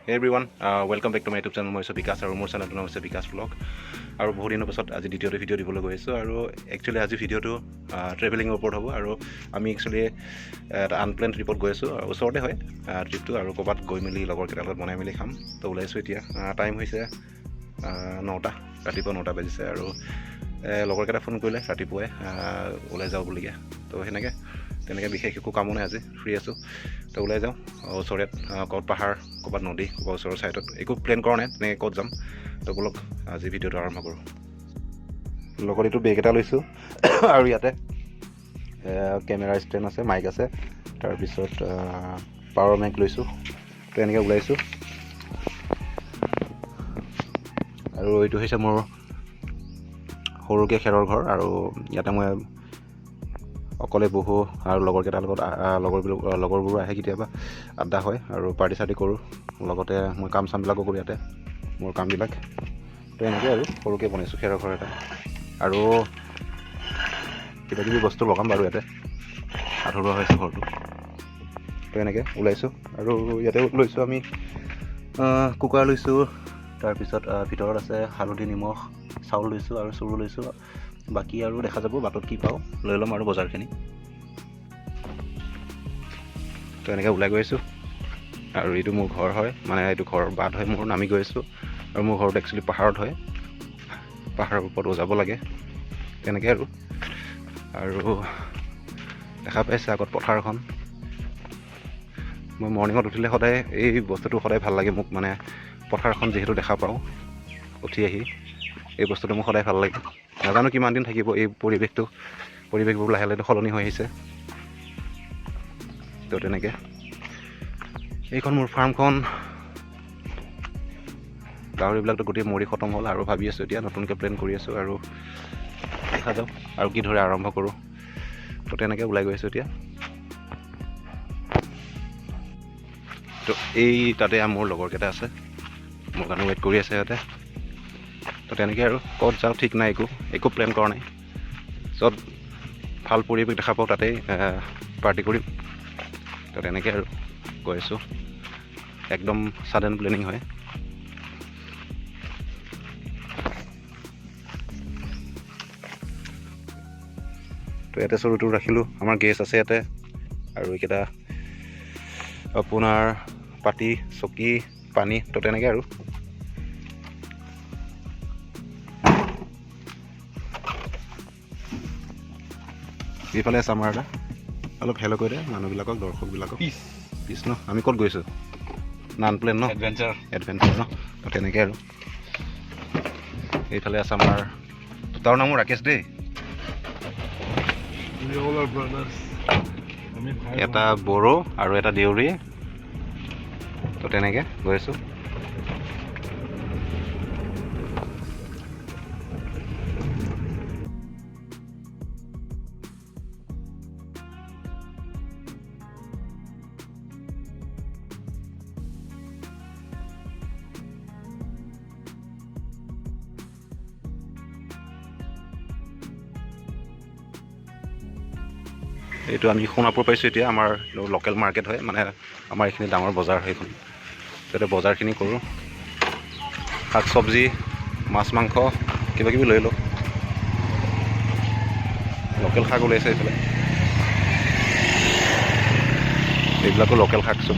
Hey everyone, welcome back to my YouTube channel. মই বিকাশ আৰু মোৰ চেনেলটোৰ নাম হৈছে বিকাশ ব্লগ আৰু বহুত দিনৰ পাছত আজি দ্বিতীয়টো ভিডিঅ' দিবলৈ গৈ আছোঁ আৰু একচুৱেলি আজি ভিডিঅ'টো ট্ৰেভেলিঙৰ ওপৰত হ'ব আৰু আমি একচুৱেলি এটা আনপ্লেন ট্ৰিপত গৈ আছোঁ ওচৰতে হয় ট্ৰিপটো আৰু ক'ৰবাত গৈ মেলি লগৰকেইটাৰ লগত বনাই মেলি খাম তো ওলাইছোঁ এতিয়া টাইম হৈছে 9টা ৰাতিপুৱা 9টা বাজিছে আৰু লগৰকেইটা ফোন কৰিলে ৰাতিপুৱাই ওলাই যাবলগীয়া তো তেনেকৈ বিশেষ একো কামো নাই আজি ফ্ৰী আছোঁ তো ওলাই যাওঁ ওচৰত ক'ত পাহাৰ ক'ৰবাত নদী ক'ৰবাত ওচৰৰ ছাইডত একো প্লেন কৰা নাই তেনেকৈ ক'ত যাম তো ব'লক আজি ভিডিঅ'টো আৰম্ভ কৰোঁ লগত এইটো বেগ এটা লৈছোঁ আৰু ইয়াতে কেমেৰা ষ্টেণ্ড আছে মাইক আছে তাৰপিছত পাৱাৰ বেংক লৈছোঁ তো এনেকৈ ওলাইছোঁ আৰু এইটো হৈছে মোৰ সৰুকৈ খেৰৰ ঘৰ আৰু ইয়াতে মই অকলে বহো আৰু লগৰকেইটাৰ লগত লগৰবোৰো আহে কেতিয়াবা আড্ডা হয় আৰু পাৰ্টি চাৰ্টি কৰোঁ লগতে মই কাম চামবিলাকো কৰোঁ ইয়াতে মোৰ কামবিলাক তো এনেকৈ আৰু সৰুকৈ বনাইছোঁ খেৰৰ ঘৰ এটা আৰু কিবাকিবি বস্তু লগাম বাৰু ইয়াতে আধৰুৱা হৈছে ঘৰটো তো এনেকৈ ওলাইছোঁ আৰু ইয়াতে লৈছোঁ আমি কুকাৰ লৈছোঁ তাৰপিছত ভিতৰত আছে হালধি নিমখ চাউল লৈছোঁ আৰু চুৰু লৈছোঁ বাকী আৰু দেখা যাব বাটত কি পাওঁ লৈ ল'ম আৰু বজাৰখিনি তো এনেকৈ ওলাই গৈ আছোঁ আৰু এইটো মোৰ ঘৰ হয় মানে এইটো ঘৰৰ বাট হয় মোৰ নামি গৈ আছোঁ আৰু মোৰ ঘৰত একচুৱেলি পাহাৰত হয় পাহাৰৰ ওপৰত যাব লাগে তেনেকৈ আৰু দেখা পাইছে আগত পথাৰখন মই মৰ্ণিঙত উঠিলে সদায় এই বস্তুটো সদায় ভাল লাগে মোক মানে পথাৰখন যিহেতু দেখা পাওঁ উঠি আহি এই বস্তুটো মোক সদায় ভাল লাগে নাজানো কিমান দিন থাকিব এই পৰিৱেশবোৰ লাহে লাহে সলনি হৈ আহিছে তো তেনেকৈ এইখন মোৰ ফাৰ্মখন গাহৰিবিলাকতো গোটেই মৰি খতম হ'ল আৰু ভাবি আছোঁ এতিয়া নতুনকৈ প্লেন কৰি আছোঁ আৰু দেখা যাওক আৰু কি ধৰে আৰম্ভ কৰোঁ তো তেনেকৈ ওলাই গৈ আছোঁ এতিয়া তো এই তাতে মোৰ লগৰকেইটা আছে মোৰ কাৰণে ৱেইট কৰি আছে সিহঁতে তো তেনেকৈ আৰু ক'ত যাওঁ ঠিক নাই একো প্লেন কৰা নাই য'ত ভাল পৰিৱেশ দেখা পাওঁ তাতেই পাৰ্টি কৰিম তো তেনেকৈ আৰু গৈ আছোঁ একদম ছাডেন প্লেনিং হয় তো ইয়াতে চৰুটো ৰাখিলোঁ আমাৰ গেছ আছে ইয়াতে আৰু এইকেইটা আপোনাৰ পাতি চকী পানী তো তেনেকৈ আৰু এইফালে আছে আমাৰ এটা অলপ হেল্ল' কৰি দে মানুহবিলাকক দৰ্শকবিলাকক পিছ ন আমি ক'ত গৈছোঁ নান প্লেন ন এডভেঞ্চাৰ ন তো তেনেকৈ আৰু এইফালে আছে আমাৰ তাৰ নামো ৰাকেশ দেই এটা বড়ো আৰু এটা দেউৰী তো তেনেকৈ গৈ আছোঁ এইটো আমি সোণাপুৰ পাইছোঁ এতিয়া আমাৰ লোকেল মাৰ্কেট হয় মানে আমাৰ এইখিনি ডাঙৰ বজাৰ হয় এইখন তাতে বজাৰখিনি কৰোঁ শাক চব্জি মাছ মাংস কিবাকিবি লৈ লওঁ লোকেল শাক ওলাইছে এইফালে এইবিলাকো লোকেল শাক চব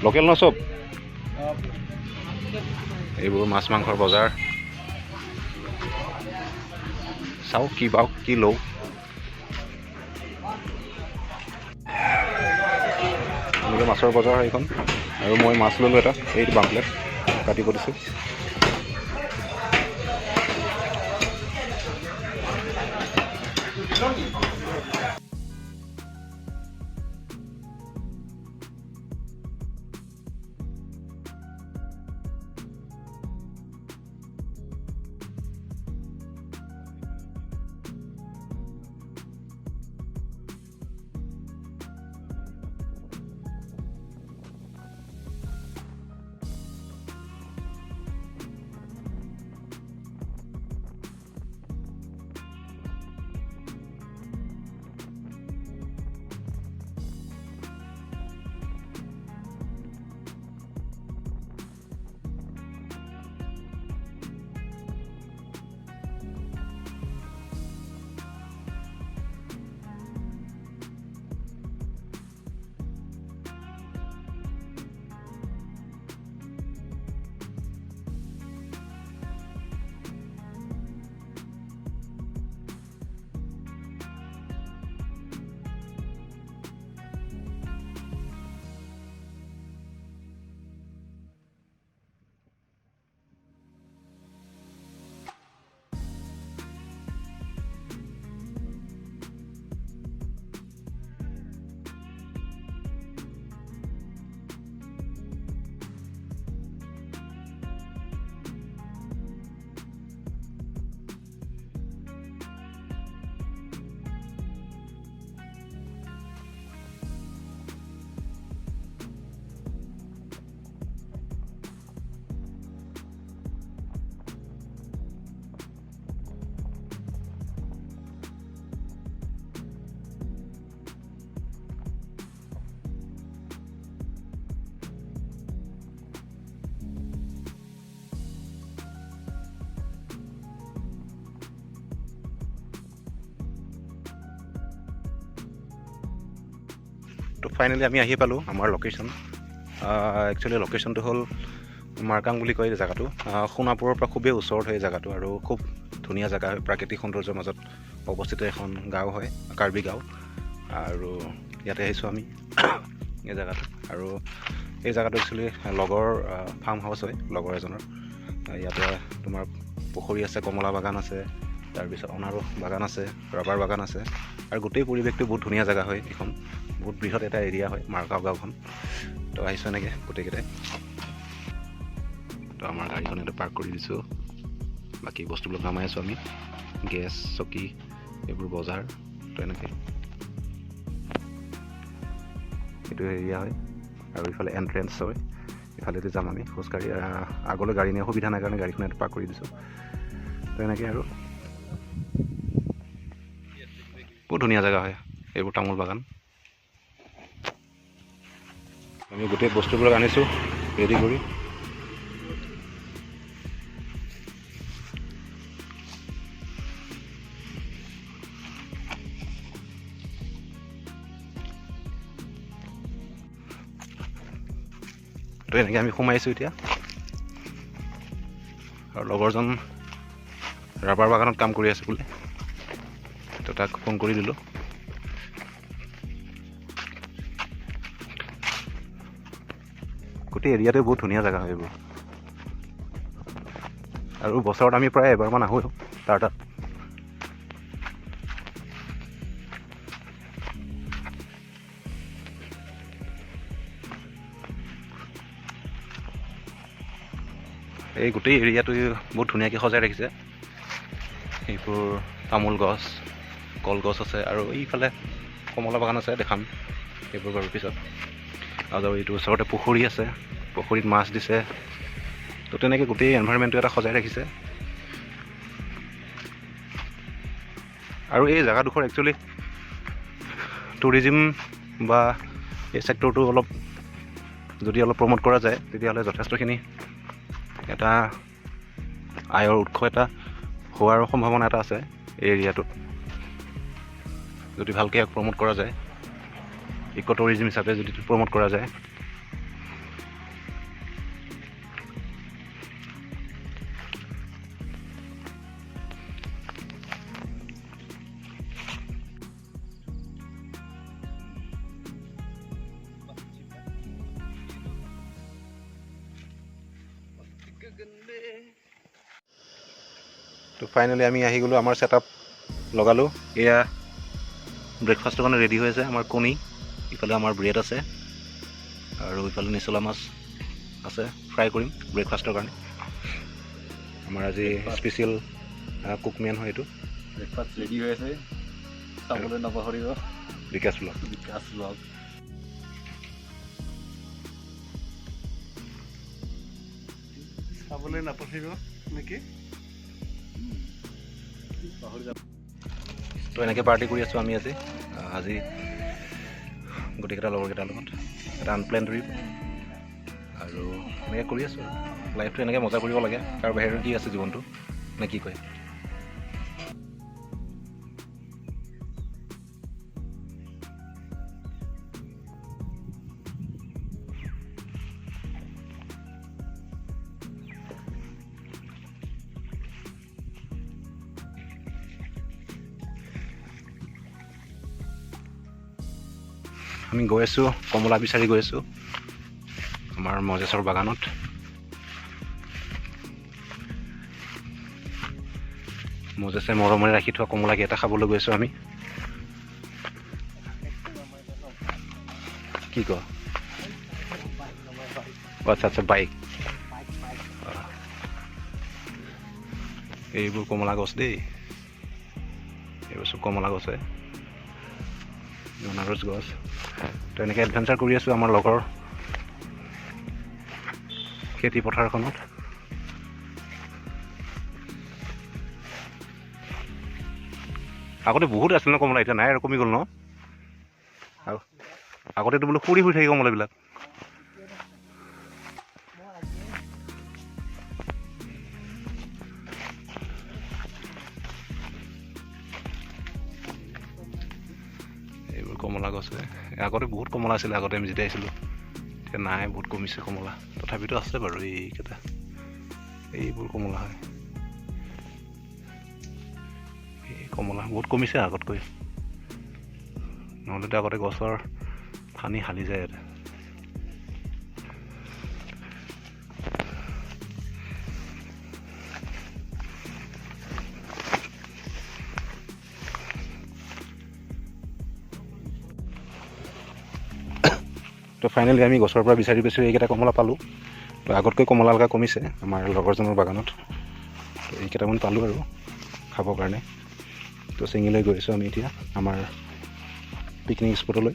লোকেল ন চব এইবোৰ মাছ মাংসৰ বজাৰ চাওঁ কি পাওঁ কি লওঁ এনেকৈ মাছৰ বজাৰ হয় এইখন আৰু মই মাছ ল'লোঁ এটা এইটো বামপ্লেট কাটিব দিছোঁ তো ফাইনেলি আমি আহি পালোঁ আমাৰ লোকেশ্যন। একচুৱেলি লোকেশ্যনটো হ'ল মাৰকাং বুলি কয় জেগাটো। সোণাপুৰৰ পৰা খুবেই ওচৰত হয় জেগাটো আৰু খুব ধুনীয়া জেগা হয়, প্ৰাকৃতিক সৌন্দৰ্যৰ মাজত অৱস্থিত এখন গাঁও হয়, কাৰ্বি গাঁও। আৰু ইয়াতে আহিছোঁ আমি এই জেগাটো। আৰু এই জেগাটো একচুৱেলি লগৰ ফাৰ্ম হাউচ হয়, লগৰ এজনৰ। ইয়াতে তোমাৰ পুখুৰী আছে, কমলা বাগান আছে, তাৰপিছত অনাৰস বাগান আছে, ৰাবাৰ বাগান আছে আৰু গোটেই পৰিৱেশটো বহুত ধুনীয়া জেগা হয়। এইখন বহুত বৃহৎ এটা এৰিয়া হয় মাৰগাঁও গাঁওখন। তো আহিছোঁ এনেকৈ গোটেইকেইটাই। তো আমাৰ গাড়ীখন ইয়াতে পাৰ্ক কৰি দিছোঁ, বাকী বস্তুবিলাক নামাই আছোঁ আমি, গেছ, চকী, এইবোৰ বজাৰ। তো এনেকৈ এইটো এৰিয়া হয় আৰু ইফালে এণ্ট্ৰেঞ্চ হয়, ইফালেদি যাম আমি খোজকাঢ়ি। আগলৈ গাড়ী নিয়ে সুবিধা নাই কাৰণে গাড়ীখন ইয়াতে পাৰ্ক কৰি দিছোঁ। তো এনেকৈ আৰু বহুত ধুনীয়া জেগা হয়, এইবোৰ তামোল বাগান। আমি গোটেই বস্তুবিলাক আনিছোঁ ৰেডি কৰি। তো এনেকৈ আমি সোমাইছোঁ এতিয়া। আৰু লগৰজন ৰাবাৰ বাগানত কাম কৰি আছে বোলে, তো তাক ফোন কৰি দিলোঁ। গোটেই এৰিয়াটো বহুত ধুনীয়া জেগা হয় এইবোৰ, আৰু বছৰত আমি প্ৰায় এবাৰমান আহোঁ তাৰ তাত। এই গোটেই এৰিয়াটো বহুত ধুনীয়াকৈ সজাই ৰাখিছে। এইবোৰ তামোল গছ, কলগছ আছে আৰু এইফালে কমলা বাগান আছে, দেখাম এইবোৰ বাৰু পিছত। আৰু এইটো ওচৰতে পুখুৰী আছে, পুখুৰীত মাছ দিছে। তো তেনেকৈ গোটেই এনভাইৰনমেণ্টটো এটা সজাই ৰাখিছে। আৰু এই জেগাডোখৰ একচুৱেলি টুৰিজিম বা এই ছেক্টৰটো যদি অলপ প্ৰমোট কৰা যায়, তেতিয়াহ'লে যথেষ্টখিনি এটা আয়ৰ উৎস এটা হোৱাৰ সম্ভাৱনা এটা আছে এই এৰিয়াটোত, যদি ভালকৈ ইয়াক প্ৰমোট কৰা যায়, ইক' টুৰিজিম হিচাপে যদি প্ৰমোট কৰা যায়। তো ফাইনেলি আমি আহি গ'লোঁ, আমাৰ ছেটআপ লগালোঁ। এয়া ব্ৰেকফাষ্টৰ কাৰণে ৰেডি হৈ আছে আমাৰ কণী, ইফালে আমাৰ ব্ৰেড আছে আৰু ইফালে নিচলা মাছ আছে, ফ্ৰাই কৰিম ব্ৰেকফাষ্টৰ কাৰণে। আমাৰ আজি স্পেচিয়েল কুকমেন হয় এইটো। ব্ৰেকফাষ্ট ৰেডি হৈ আছে, চাবলৈ নপাহৰিব বিকাশ ব্লগ। বিকাশ ব্লগ। চাবলৈ নাপাহৰিব নেকি? তো এনেকৈ পাৰ্টি কৰি আছোঁ আমি আজি গোটেইকেইটা লগৰকেইটাৰ লগত, এটা আনপ্লেন ট্ৰিপ। আৰু এনেকৈ কৰি আছোঁ, লাইফটো এনেকৈ মজা কৰিব লাগে, তাৰ বাহিৰত কি আছে জীৱনটো, নে কি কয়? আমি গৈ আছোঁ, কমলা বিচাৰি গৈ আছোঁ আমাৰ মজেছৰ বাগানত। মজেছে মৰমেৰে ৰাখি থোৱা কমলাকেইটা খাবলৈ গৈছোঁ আমি। কি ক? আচ্ছা আচ্ছা, বাইক। এইবোৰ কমলা গছ দেই, এইবোৰ চব কমলা গছ হয়, অনাৰস গছ। তো এনেকৈ এডভেঞ্চাৰ কৰি আছোঁ আমাৰ লগৰ খেতি পথাৰখনত। আগতে বহুত আছিল ন কমলা, এতিয়া নাই আৰু কমি গ'ল ন? আগতেতো বোলো সৰি হৈ থাকে কমলাবিলাক। এইবোৰ কমলা গছ আগতে বহুত কমলা আছিলে আগতে আমি যেতিয়া আহিছিলোঁ এতিয়া নাই বহুত কমিছে কমলা তথাপিতো আছে বাৰু এইকেইটা এইবোৰ কমলা হয় এই কমলা বহুত কমিছে আগতকৈ নহ'লেতো আগতে গছৰ ঠানি হালি যায় ইয়াতে তো ফাইনেলি আমি গছৰ পৰা বিচাৰি এইকেইটা কমলা পালোঁ তো আগতকৈ কমলা লগা কমিছে আমাৰ লগৰজনৰ বাগানত তো এইকেইটামান পালোঁ আৰু খাবৰ কাৰণে তো ছিঙি লৈ গৈছোঁ আমি এতিয়া আমাৰ পিকনিক স্পটলৈ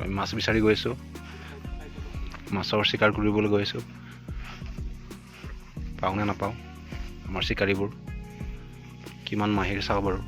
আমি মাছ বিচাৰি গৈ আছোঁ মাছৰ চিকাৰ কৰিবলৈ গৈ আছোঁ পাওঁ নে নাপাওঁ আমাৰ চিকাৰীবোৰ কিমান মাহিৰ চাওঁ বাৰু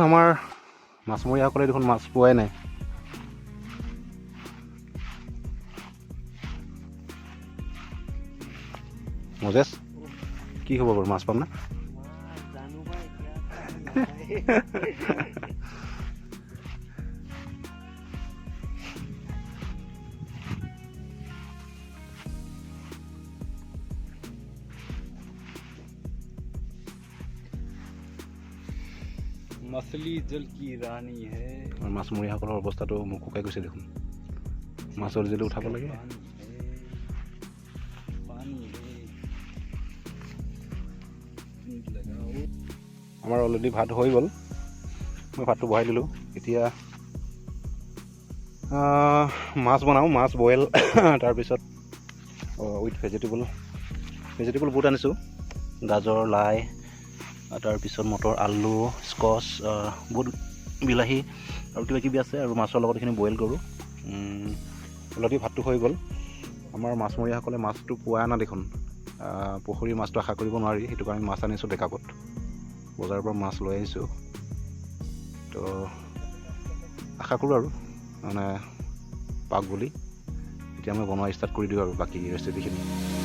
আমাৰ মাছমৰীয়াসকলে দেখোন মাছ পোৱাই নাই মজেছ কি হ'ব বাৰু মাছ পাম না मछली जल की रानी है মাছমৰীয়াসকলৰ অৱস্থাটো মোক শুকাই গৈছে দেখোন মাছৰ জেলি উঠাব লাগে আমাৰ অলৰেডি ভাত হৈ গ'ল মই ভাতটো বহাই দিলোঁ এতিয়া মাছ বনাওঁ মাছ বইল তাৰপিছত উইথ ভেজিটেবল বহুত আনিছোঁ গাজৰ লাই তাৰপিছত মটৰ আলু স্কচ বহুত বিলাহী আৰু কিবা কিবি আছে আৰু মাছৰ লগত এইখিনি বইল কৰোঁ অলৰেডি ভাতটো হৈ গ'ল আমাৰ মাছমৰীয়াসকলে মাছটো পোৱা নাই দেখোন পুখুৰীৰ মাছটো আশা কৰিব নোৱাৰি সেইটো কাৰণে মাছ আনিছোঁ বেকআপত বজাৰৰ পৰা মাছ লৈ আহিছোঁ তো আশা কৰোঁ আৰু মানে পাক বুলি এতিয়া মই বনোৱা ষ্টাৰ্ট কৰি দিওঁ আৰু বাকী ৰেচিপিখিনি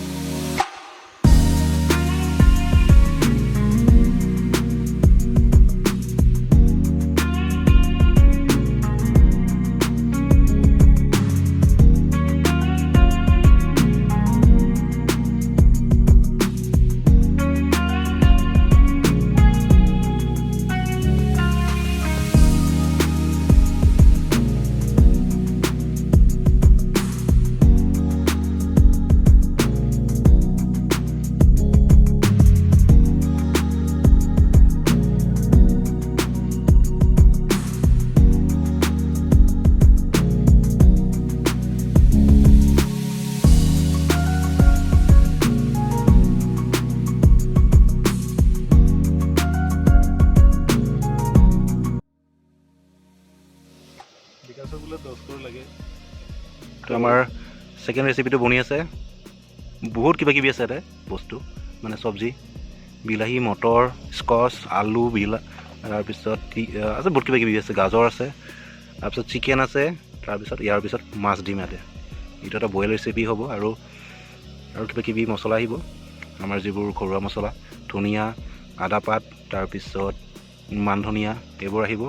তো আমাৰ সেকেন্ড ৰেচিপিটো বনি আছে বহুত কিবা কিবি আছে ইয়াতে বস্তু মানে চব্জি বিলাহী মটৰ স্কচ আলু তাৰপিছত আছে বহুত কিবা কিবি আছে গাজৰ আছে তাৰপিছত চিকেন আছে, তাৰপিছত ইয়াৰ পিছত মাছ দিম ইয়াতে। এইটো এটা বইল ৰেচিপি হ'ব আৰু কিবা কিবি মছলা আহিব, আমাৰ যিবোৰ ঘৰুৱা মছলা, ধনিয়া, আদা পাত, তাৰপিছত মান ধনিয়া এইবোৰ আহিব।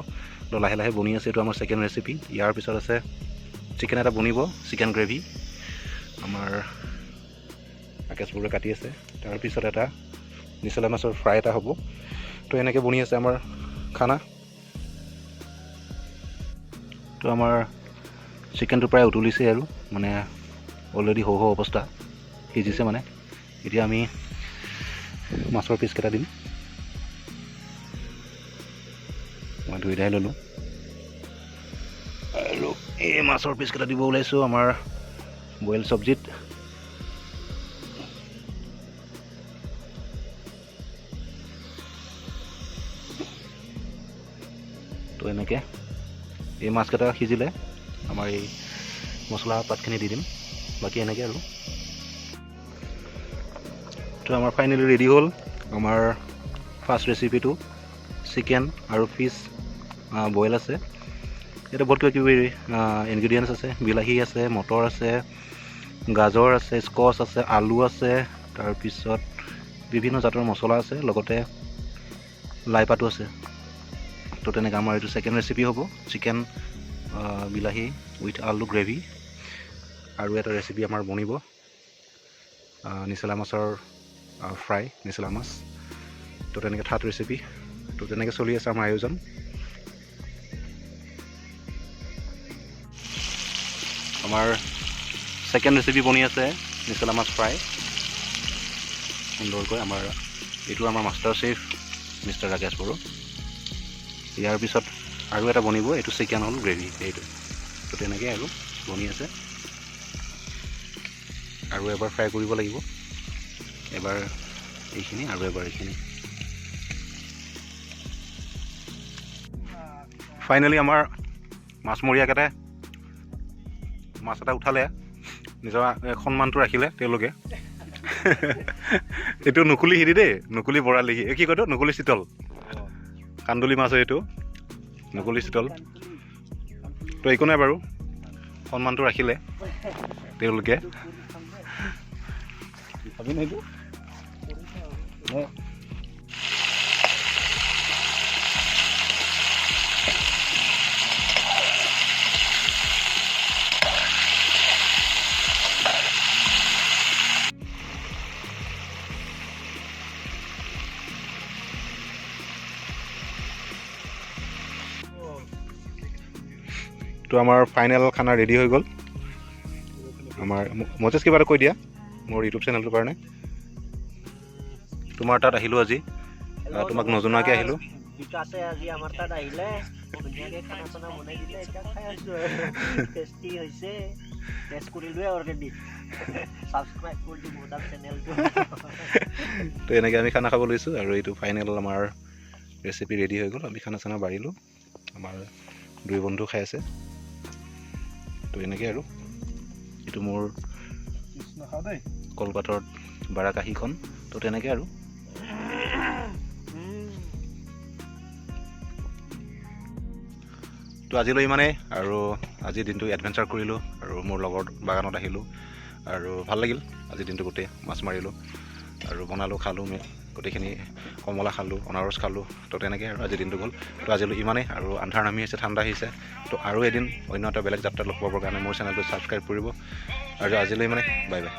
তো লাহে লাহে বনি আছে, এইটো আমাৰ ছেকেণ্ড ৰেচিপি। ইয়াৰ পিছত আছে চিকেন এটা বনিব, চিকেন গ্ৰেভি আমাৰ আকাশবোৰে কাটি আছে। তাৰপিছত এটা নিচলা মাছৰ ফ্ৰাই এটা হ'ব। তো এনেকৈ বনি আছে আমাৰ খানা। তো আমাৰ চিকেনটো প্ৰায় উতলিছে আৰু মানে অলৰেডি সৌ অৱস্থা সিজিছে মানে। এতিয়া আমি মাছৰ পিচকেইটা দিম। মই ধুই ধাই ল'লোঁ আৰু এই মাছৰ পিচকেইটা দিব ওলাইছোঁ আমাৰ বইল চব্জিত। তো এনেকৈ এই মাছকেইটা সিজিলে আমাৰ এই মছলা পাতখিনি দি দিম, বাকী এনেকৈ আৰু। তো আমাৰ ফাইনেলি ৰেডি হ'ল আমাৰ ফাৰ্ষ্ট ৰেচিপিটো, চিকেন আৰু ফিছ বইল আছে। ইয়াতে বহুত কিবা কিবি ইনগ্ৰিডিয়েণ্টছ আছে, বিলাহী আছে, মটৰ আছে, গাজৰ আছে, স্কচ আছে, আলু আছে, তাৰপিছত বিভিন্ন জাতৰ মছলা আছে, লগতে লাই পাতো আছে। তো তেনেকৈ আমাৰ এইটো ছেকেণ্ড ৰেচিপি হ'ব, চিকেন বিলাহী উইথ আলু গ্ৰেভি। আৰু এটা ৰেচিপি আমাৰ বনিব নিচলা মাছৰ ফ্ৰাই, নিচলা মাছ। তো তেনেকৈ থাৰ্ড ৰেচিপি। তো তেনেকৈ চলি আছে আমাৰ আয়োজন। আমাৰ ছেকেণ্ড ৰেচিপি বনি আছে নিচলা মাছ ফ্ৰাই সুন্দৰকৈ। আমাৰ এইটো আমাৰ master chef mister Rakesh Boro. ইয়াৰ পিছত আৰু এটা বনিব, এইটো চিকেন হ'ল গ্ৰেভি এইটো। তো তেনেকৈ আৰু বনি আছে। আৰু এবাৰ ফ্ৰাই কৰিব লাগিব, এবাৰ এইখিনি আৰু এবাৰ এইখিনি। ফাইনেলি আমাৰ মাছমৰীয়াকেইটাই মাছ এটা উঠালে, নিজৰ সন্মানটো ৰাখিলে তেওঁলোকে। এইটো নকুলি সিদি দেই, নকুলি বৰালি, কি কয়তো নকুলি চিতল, কান্দুলি মাছ হয় এইটো, নকুলি চিতল। তো একো নাই বাৰু, সন্মানটো ৰাখিলে তেওঁলোকে। তো আমাৰ ফাইনেল খানা ৰেডি হৈ গ'ল। আমাৰ মজেছ কিবা এটা কৈ দিয়া মোৰ ইউটিউব চেনেলটোৰ কাৰণে। তোমাৰ তাত আহিলোঁ আজি, তোমাক নজনোৱাকৈ আহিলোঁ। বিকাশে আজি আমাৰ তাত আহিলে, ধুনীয়াকৈ খানা চানা বনাই দিলে, এতিয়া খাই আছোঁ আৰু টেষ্টি হৈছে। টেষ্ট কৰিলোৱে অলৰেডি, ছাবস্ক্ৰাইব কৰি দিম মোৰ চেনেলটো। তো এনেকৈ আমি খানা খাব লৈছোঁ আৰু এইটো ফাইনেল আমাৰ ৰেচিপি ৰেডি হৈ গ'ল। আমি খানা চানা বাঢ়িলোঁ, আমাৰ দুই বন্ধু খাই আছে। তো এনেকৈ আৰু এইটো মোৰ কলপাতত বাৰা কাঁহীখন। তো তেনেকৈ আৰু তো আজিলৈ ইমানেই। আৰু আজিৰ দিনটো এডভেঞ্চাৰ কৰিলোঁ আৰু মোৰ লগৰ বাগানত আহিলোঁ আৰু ভাল লাগিল। আজিৰ দিনটো গোটেই মাছ মাৰিলোঁ আৰু বনালোঁ, খালোঁ, গোটেইখিনি কমলা খালোঁ, অনাৰস খালোঁ। তো তেনেকৈ আৰু আজিৰ দিনটো গ'ল। তো আজিলৈ ইমানেই। আৰু আন্ধাৰ নামি আহিছে, ঠাণ্ডা আহিছে। তো আৰু এদিন অন্য এটা বেলেগ যাত্ৰাত লগ পাবৰ কাৰণে মোৰ চেনেলটো ছাবস্ক্ৰাইব কৰিব। আৰু আজিলৈ ইমানেই, বাই বাই।